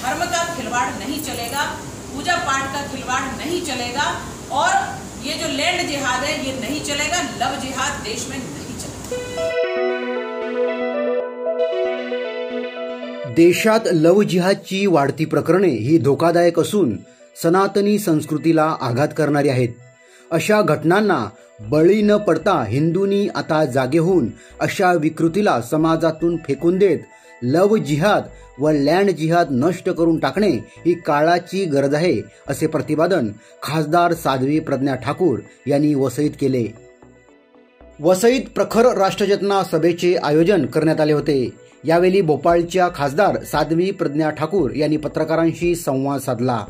धर्म का खिलवाड़ नहीं चलेगा, पूजा पाठ का खिलवाड़ नहीं चलेगा, और ये जो लैंड जिहाद है ये नहीं चलेगा, लव जिहाद देश में नहीं चलेगा। देशात लव जिहादची वाढती प्रकरणे ही धोकादायक असून सनातनी संस्कृतीला आघात करणारी आहेत। अशा घटनांना बळी न पडता हिंदूंनी आता जागे होऊन अशा विकृतीला समाजातून फेकून देत लव जिहाद व लँड जिहाद नष्ट करून टाकणे ही काळाची गरज आहे, असे प्रतिपादन खासदार साध्वी प्रज्ञा ठाकूर यांनी वसईत केले। वसईत प्रखर राष्ट्रचेतना सभेचे आयोजन करण्यात आले होते। यावेळी भोपाळच्या खासदार साध्वी प्रज्ञा ठाकूर यांनी पत्रकारांशी संवाद साधला।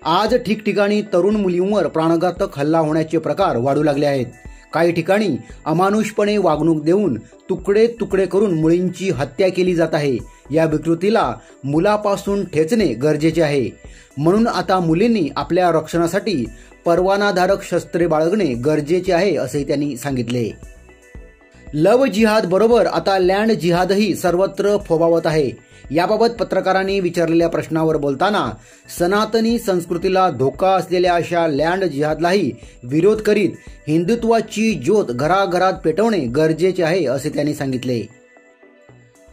आज ठिकठिकाणी तरुण मुलींवर प्राणघातक हल्ला होण्याचे प्रकार वाढू लागले आहेत। काही ठिकाणी अमानुषपणे वागणूक देऊन तुकडे तुकडे करून मुलींची हत्या केली जात आहे। या विकृतीला मुलापासून ठेचणे गरजेचे आहे, म्हणून आता मुलींनी आपल्या रक्षणासाठी परवानाधारक शस्त्रे बाळगणे गरजेचे आहे, असे त्यांनी सांगितले। लव जिहाद बरोबर आता लँड जिहादही सर्वत्र फोबावत आहे। याबाबत पत्रकारांनी विचारलेल्या प्रश्नावर बोलताना सनातनी संस्कृतीला धोका असलेल्या अशा लँड जिहादलाही विरोध करीत हिंदुत्वाची ज्योत घराघरात पेटवणे गरजेचे आहे, असे त्यांनी सांगितले।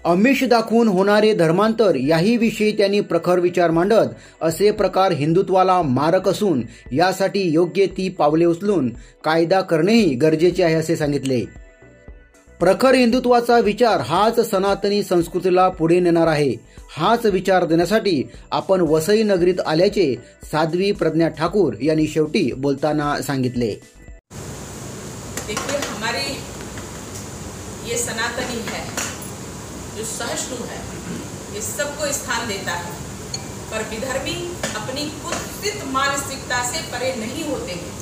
आमिष दाखवून होणारे धर्मांतर याही विषयी त्यांनी प्रखर विचार मांडत असे प्रकार हिंदुत्वाला मारक असून यासाठी योग्य ती पावले उचलून कायदा करणेही गरजेचे आहे, असे सांगितले। प्रखर हिंदुत्वाचा विचार हाच सनातनी संस्कृतीला पुढे नेणार आहे। हाच विचार देण्यासाठी आपण वसई नगरीत आल्याचे साध्वी प्रज्ञा ठाकूर यांनी शेवटी बोलताना सांगितले। देखिए, हमारी ये सनातनी है जो सहिष्णु है, ये सबको स्थान देता है, पर विधर्मी अपनी कुत्सित मानसिकता से परे नहीं होते हैं।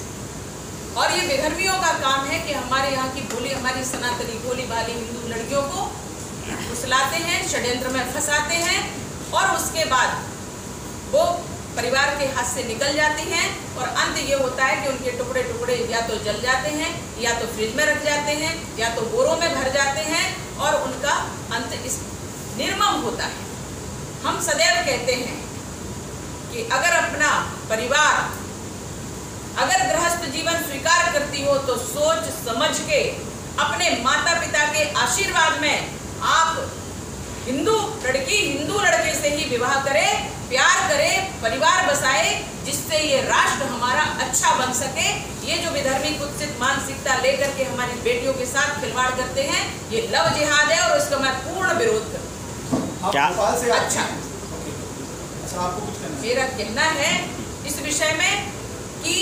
और ये विधर्मियों का काम है कि हमारे यहाँ की भोली, हमारी सनातनी भोली भाली हिंदू लड़कियों को फुसलाते हैं, षड्यंत्र में फंसाते हैं, और उसके बाद वो परिवार के हाथ से निकल जाती हैं, और अंत ये होता है कि उनके टुकड़े टुकड़े या तो जल जाते हैं, या तो फ्रिज में रख जाते हैं, या तो बोरों में भर जाते हैं, और उनका अंत इस निर्मम होता है। हम सदैव कहते हैं कि अगर अपना परिवार, अगर गृहस्थ जीवन स्वीकार करती हो तो सोच समझ के अपने माता पिता के आशीर्वाद में आप हिंदू लड़की हिंदू लड़के से ही विवाह करे, प्यार करे, परिवार बसाए, जिससे ये राष्ट्र हमारा अच्छा बन सके। ये जो विधर्मी कुत्सित मानसिकता लेकर के हमारी बेटियों के साथ खिलवाड़ करते हैं, ये लव जिहाद है, और इसका मैं पूर्ण विरोध करती हूँ। अच्छा, आपको कुछ कहना है? मेरा कहना है इस विषय में कि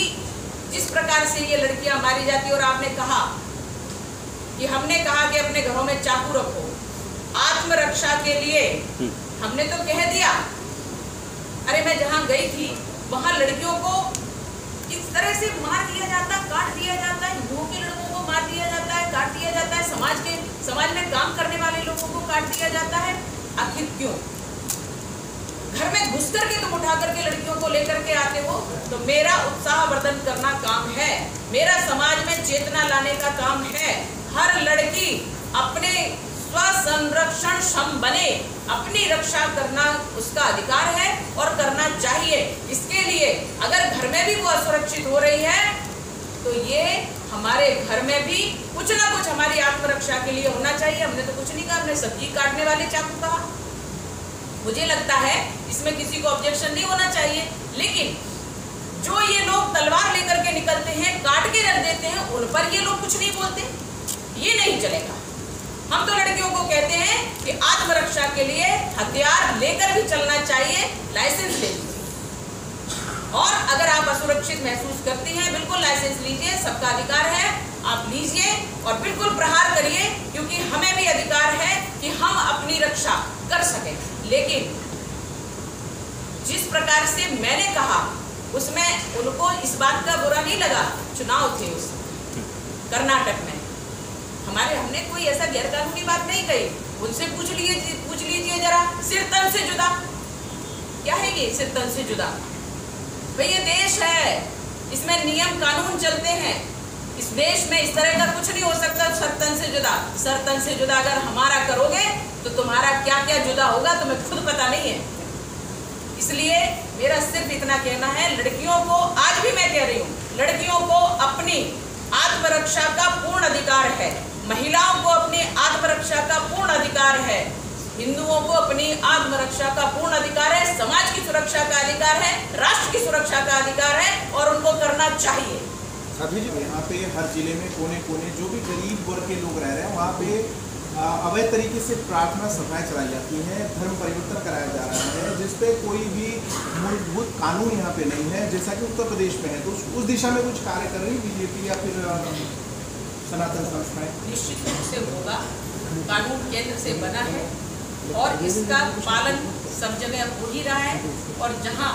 जिस प्रकार से ये लड़कियां मारी जाती है, और आपने कहा कि हमने कहा कि अपने घरों में चाकू रखो आत्मरक्षा के लिए, हमने तो कह दिया। अरे मैं जहां गई थी वहां लड़कियों को इस तरह से मार दिया जाता, काट दिया जाता है, हिंदुओं के लड़कों को मार दिया जाता है, काट दिया जाता है, समाज में काम करने वाले लोगों को काट दिया जाता है। आखिर क्यों? घर में घुस करके तुम उठा करके लड़कियों को लेकर के आते हो। तो मेरा उत्साहवर्धन करना काम है, मेरा समाज में चेतना लाने का काम है। हर लड़की अपने स्वसंरक्षण क्षम बने, अपनी रक्षा करना उसका अधिकार है और करना चाहिए। इसके लिए अगर घर में भी वो असुरक्षित हो रही है तो ये हमारे घर में भी कुछ ना कुछ हमारी आत्मरक्षा के लिए होना चाहिए। हमने तो कुछ नहीं कहा, हमने सब्जी काटने वाले चाकू कहा। मुझे लगता है इसमें किसी को ऑब्जेक्शन नहीं होना चाहिए, लेकिन जो ये लोग तलवार लेकर के निकलते हैं, काट के रख देते हैं, उन पर ये लोग कुछ नहीं बोलते, ये नहीं चलेगा। हम तो लड़कियों को कहते हैं कि आत्मरक्षा के लिए हथियार लेकर भी चलना चाहिए, लाइसेंस ले लीजिए। और अगर आप असुरक्षित महसूस करती हैं, बिल्कुल लाइसेंस लीजिए, सबका अधिकार है, आप लीजिए और बिल्कुल प्रहार करिए, क्योंकि हमें भी अधिकार है कि हम अपनी रक्षा कर सकें। लेकिन जिस प्रकार से मैंने कहा उसमें उनको इस बात का बुरा नहीं लगा। चुनाव थे उस कर्नाटक में, हमने कोई ऐसा गैरकानूनी बात नहीं कही। उनसे पूछ लीजिए जरा, सिर तन से जुदा क्या है ये? सिर तन से जुदा भाई, ये देश है, इसमें नियम कानून चलते हैं। इस देश में इस तरह का कुछ नहीं हो सकता सर तन से जुदा। सर तन से जुदा अगर हमारा करोगे तो तुम्हारा क्या क्या जुदा होगा तुम्हें खुद पता नहीं है। इसलिए मेरा सिर्फ इतना कहना है, लड़कियों को, आज भी मैं कह रही हूँ, लड़कियों को अपनी आत्मरक्षा का पूर्ण अधिकार है, महिलाओं को अपनी आत्मरक्षा का पूर्ण अधिकार है, हिंदुओं को अपनी आत्मरक्षा का पूर्ण अधिकार है, समाज की सुरक्षा का अधिकार है, राष्ट्र की सुरक्षा का अधिकार है और उनको करना चाहिए। साध्वी जी, यहाँ पे हर जिले में कोने कोने जो भी गरीब वर्ग के लोग रह रहे हैं वहाँ पे अवैध तरीके से प्रार्थना सभाएं चलाई जाती हैं, धर्म परिवर्तन कराया जा रहा है, जिसपे कोई भी मूलभूत कानून यहाँ पे नहीं है, जैसा कि उत्तर प्रदेश में है। तो उस दिशा में कुछ कार्य कर रही बीजेपी या फिर सनातन संस्थाएं? निश्चित रूप से होगा। कानून केंद्र से बना है और इसका पालन सब जगह हो ही रहा है, और जहाँ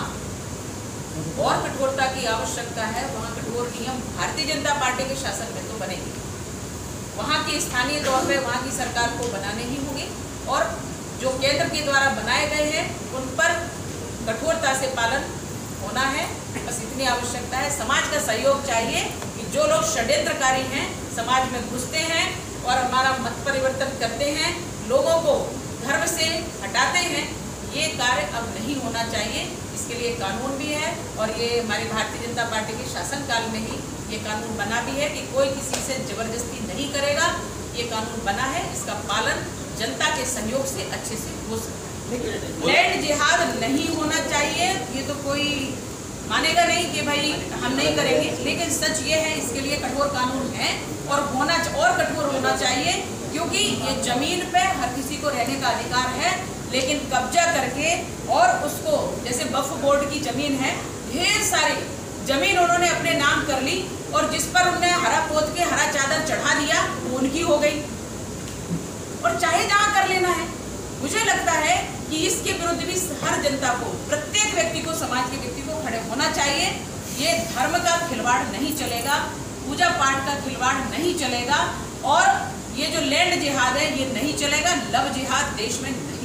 और कठोरता की आवश्यकता है वहाँ कठोर नियम भारतीय जनता पार्टी के शासन में तो बनेंगे। वहाँ की स्थानीय तौर पे वहाँ की सरकार को बनाने ही होंगे, और जो केंद्र के द्वारा बनाए गए हैं उन पर कठोरता से पालन होना है। बस इतनी आवश्यकता है। समाज का सहयोग चाहिए कि जो लोग षड्यंत्रकारी हैं, समाज में घुसते हैं और हमारा मत परिवर्तन करते हैं, लोगों को धर्म से हटाते हैं, ये कार्य अब नहीं होना चाहिए। इसके लिए कानून भी है, और ये हमारी भारतीय जनता पार्टी के शासनकाल में ही ये कानून बना भी है कि कोई किसी से जबरदस्ती नहीं करेगा। ये कानून बना है, इसका पालन जनता के सहयोग से अच्छे से हो सकता है। लैंड जिहाद नहीं होना चाहिए, ये तो कोई मानेगा नहीं कि भाई हम नहीं करेंगे, लेकिन सच ये है इसके लिए कठोर कानून है और होना और कठोर होना चाहिए, क्योंकि ये जमीन पे हर किसी को रहने का अधिकार है, लेकिन कब्जा करके और उसको, जैसे वक्फ बोर्ड की जमीन है, ढेर सारी जमीन उन्होंने अपने नाम कर ली और जिस पर उन्होंने हरा पोत के हरा चादर चढ़ा दिया वो उनकी हो गई, और चाहे जहां कर लेना है। मुझे लगता है कि इसके विरुद्ध भी हर जनता को, प्रत्येक व्यक्ति को, समाज के व्यक्ति को खड़े होना चाहिए। ये धर्म का खिलवाड़ नहीं चलेगा, पूजा पाठ का खिलवाड़ नहीं चलेगा, और ये जो लैंड जिहाद है ये नहीं चलेगा, लव जिहाद देश में नहीं